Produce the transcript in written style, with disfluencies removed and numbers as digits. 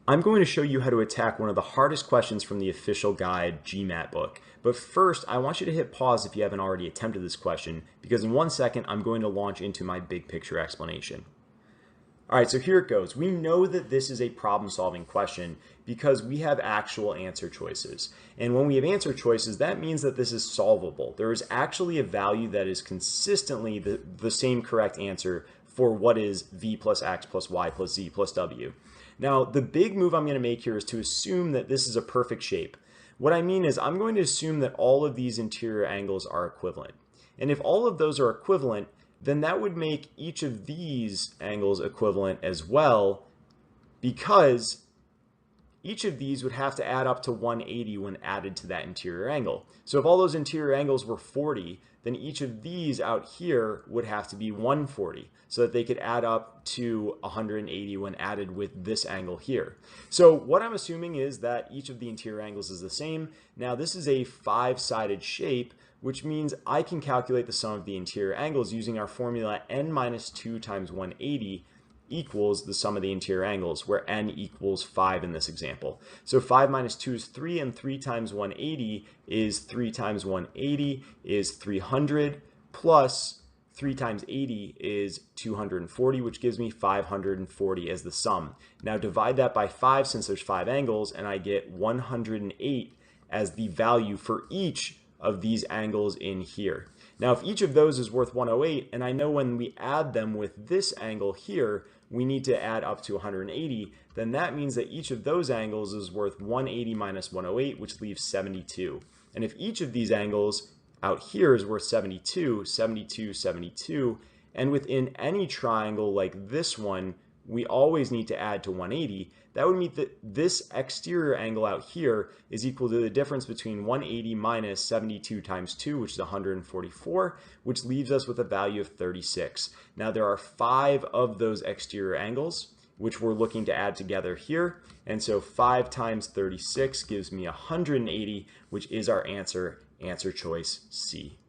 I'm going to show you how to attack one of the hardest questions from the official guide GMAT book. But first, I want you to hit pause if you haven't already attempted this question, because in 1 second, I'm going to launch into my big picture explanation. All right, so here it goes. We know that this is a problem-solving question because we have actual answer choices. And when we have answer choices, that means that this is solvable. There is actually a value that is consistently the same correct answer for what is v plus x plus y plus z plus w. Now, the big move I'm going to make here is to assume that this is a perfect shape. What I mean is I'm going to assume that all of these interior angles are equivalent. And if all of those are equivalent, then that would make each of these angles equivalent as well, because each of these would have to add up to 180 when added to that interior angle. So if all those interior angles were 40, then each of these out here would have to be 140 so that they could add up to 180 when added with this angle here. So what I'm assuming is that each of the interior angles is the same. Now this is a 5-sided shape, which means I can calculate the sum of the interior angles using our formula n minus 2 times 180 equals the sum of the interior angles, where n equals 5 in this example. So 5 minus 2 is 3, and 3 times 180 is 3 times 180 is 300, plus 3 times 80 is 240, which gives me 540 as the sum. Now divide that by 5 since there's 5 angles, and I get 108 as the value for each of these angles in here. Now if each of those is worth 108, and I know when we add them with this angle here, we need to add up to 180, then that means that each of those angles is worth 180 minus 108, which leaves 72. And if each of these angles out here is worth 72, 72, 72, and within any triangle like this one, we always need to add to 180, that would mean that this exterior angle out here is equal to the difference between 180 minus 72 times 2, which is 144, which leaves us with a value of 36. Now there are 5 of those exterior angles, which we're looking to add together here. And so 5 times 36 gives me 180, which is our answer choice C.